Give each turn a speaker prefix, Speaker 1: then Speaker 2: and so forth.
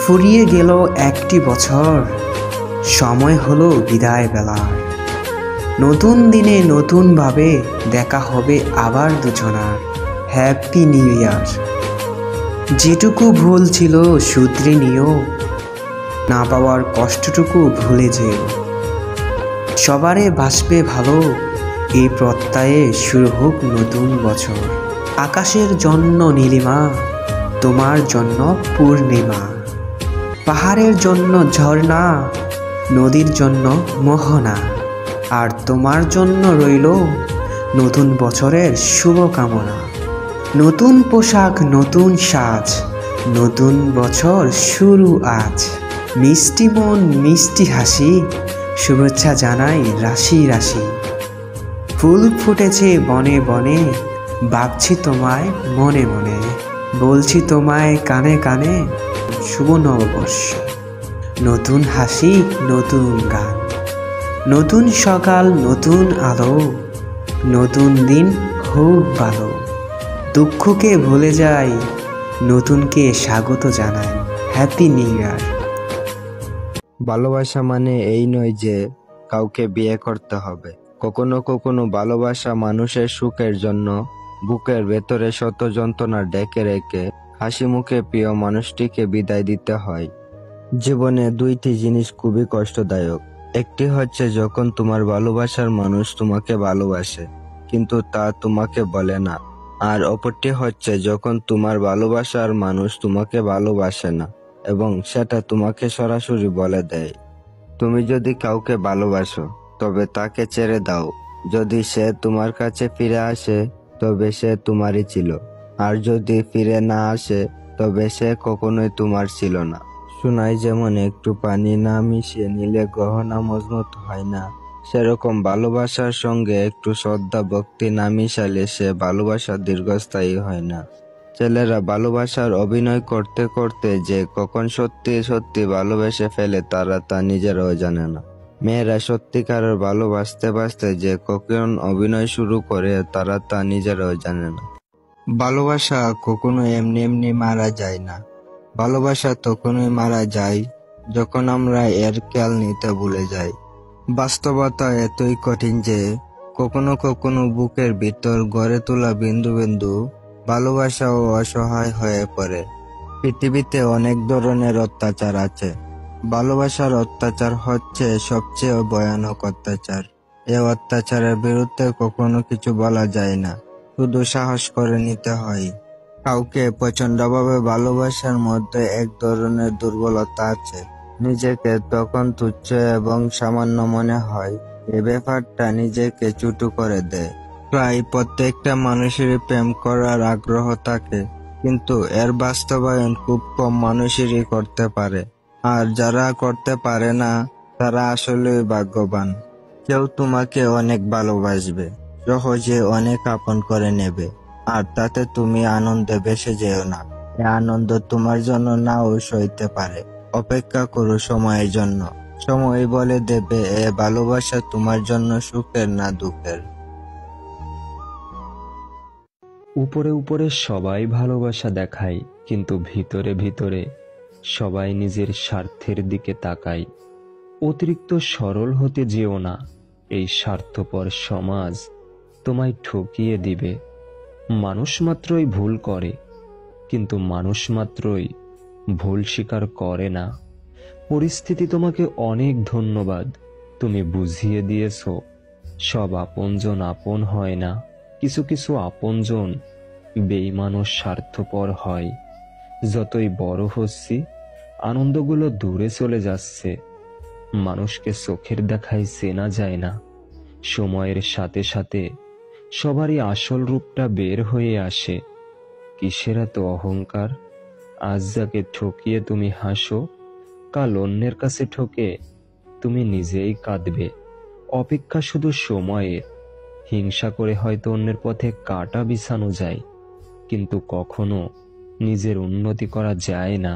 Speaker 1: ফুরিয়ে গেল একটি বছর, সময় হলো বিদায় বেলার। নতুন দিনে নতুনভাবে দেখা হবে আবার দুজনার। Happy new year. যেটুকু ভুল ছিল শুধরে নিও, না পাওয়ার কষ্টটুকু ভুলে যেও। সবারে বাসবে ভালো, এই প্রত্যয়ে শুরু হোক নতুন বছর। আকাশের জন্য নীলিমা, তোমার জন্য পূর্ণিমা। পাহাড়ের জন্য ঝর্ণা, নদীর জন্য মোহনা। আর তোমার জন্য রইল নতুন বছরের শুভকামনা। নতুন পোশাক, নতুন সাজ, নতুন বছর শুরু আজ। মিষ্টি মন, মিষ্টি হাসি, শুভেচ্ছা জানাই রাশি রাশি। ফুল ফুটেছে বনে বনে, ভাবছি তোমায় মনে মনে। বলছি তোমায় কানে কানে, শুভ নববর্ষ। নতুন হাসি, নতুন গান, নতুন সকাল, নতুন আলো। নতুন দিন হোক ভালো, দুঃখকে ভুলে যাই, নতুনকে স্বাগত জানাই। Happy new year.
Speaker 2: ভালোবাসা মানে এই নয় যে কাউকে বিয়ে করতে হবে। কখনো কখনো ভালোবাসা মানুষের সুখের জন্য বুকের ভেতরে শত যন্ত্রণা ডেকে রেখে হাসি মুখে প্রিয় মানুষটিকে বিদায় দিতে হয়। জীবনে দুইটি জিনিস খুবই কষ্টদায়ক। একটি হচ্ছে যখন তোমার ভালোবাসার মানুষ তোমাকে ভালোবাসে কিন্তু তা তোমাকে বলে না, আর অপরটি হচ্ছে যখন তোমার ভালোবাসার মানুষ তোমাকে ভালোবাসে না এবং সেটা তোমাকে সরাসরি বলে দেয়। তুমি যদি কাউকে ভালোবাসো তবে তাকে ছেড়ে দাও। যদি সে তোমার কাছে ফিরে আসে তবে সে তোমারই ছিল, আর যদি ফিরে না আসে তবে সে কখনোই তোমার ছিল না। সোনায় যেমন একটু পানি না মিশিয়ে নিলে গহনা মজবুত হয় না, সেরকম ভালোবাসার সঙ্গে একটু শ্রদ্ধা ভক্তি না মিশালে সে ভালোবাসা দীর্ঘস্থায়ী হয় না। ছেলেরা ভালোবাসার অভিনয় করতে করতে যে কখন সত্যি সত্যি ভালোবেসে ফেলে তারা তা নিজেরাও জানে না। মেয়েরা সত্যিকারের ভালোবাসতে বাসতে যে কখন অভিনয় শুরু করে তারা তা নিজেরাও জানে না। ভালোবাসা কখনো এমনি এমনি মারা যায় না। ভালোবাসা তখনই মারা যায় যখন আমরা এর খেয়াল নিতে ভুলে যাই। বাস্তবতা এতই কঠিন যে কখনো কখনো বুকের ভিতর গড়ে তোলা বিন্দু বিন্দু ভালোবাসাও অসহায় হয়ে পড়ে। পৃথিবীতে অনেক ধরনের অত্যাচার আছে, ভালোবাসার অত্যাচার হচ্ছে সবচেয়ে ভয়ানক অত্যাচার। এ অত্যাচারের বিরুদ্ধে কখনো কিছু বলা যায় না, শুধু সাহস করে নিতে হয়। কাউকে প্রচন্ডভাবে ভালোবাসার মধ্যে এক ধরনের দুর্বলতা আছে। নিজেকে তখন তুচ্ছ এবং সামান্য মনে হয়, এ ব্যাপারটা নিজেকে ছোট করে দেয়। প্রায় প্রত্যেকটা মানুষেরই প্রেম করার আগ্রহ থাকে, কিন্তু এর বাস্তবায়ন খুব কম মানুষেরই করতে পারে। আর যারা করতে পারে না তারা আসলে ভাগ্যবান। কেউ তোমাকে অনেক ভালোবাসবে, সহজে অনেক আপন করে নেবে, আর তাতে তুমি আনন্দে ভেসে যেও না। এ আনন্দ তোমার জন্য নাও সইতে পারে। অপেক্ষা করো সময়ের জন্য, সময় বলে দেবে এ ভালোবাসা তোমার জন্য সুখের না দুঃখের।
Speaker 3: উপরে উপরে সবাই ভালোবাসা দেখায়, কিন্তু ভিতরে ভিতরে সবাই নিজের স্বার্থের দিকে তাকায়। অতিরিক্ত সরল হতে যেও না, এই স্বার্থপর সমাজ তোমায় ঠকিয়ে দিবে। মানুষ মাত্রই ভুল করে, কিন্তু মানুষ মাত্রই ভুল স্বীকার করে না। পরিস্থিতি তোমাকে অনেক ধন্যবাদ, তুমি বুঝিয়ে দিয়েছো সব আপনজন আপন হয় না। কিছু কিছু আপনজন বেঈমান ও স্বার্থপর হয়। যতই বড় হচ্ছি আনন্দগুলো দূরে চলে যাচ্ছে। মানুষকে চোখের দেখায় চেনা যায় না, সময়ের সাথে সাথে সবারই আসল রূপটা বের হয়ে আসে। কিসের এত অহংকার? আজ যাকে ঠকিয়ে তুমি হাসো, কাল অন্যের কাছে ঠকে তুমি নিজেই কাঁদবে। অপেক্ষা শুধু সময়ের। হিংসা করে হয়তো অন্যের পথে কাঁটা বিছানো যায়, কিন্তু কখনো নিজের উন্নতি করা যায় না।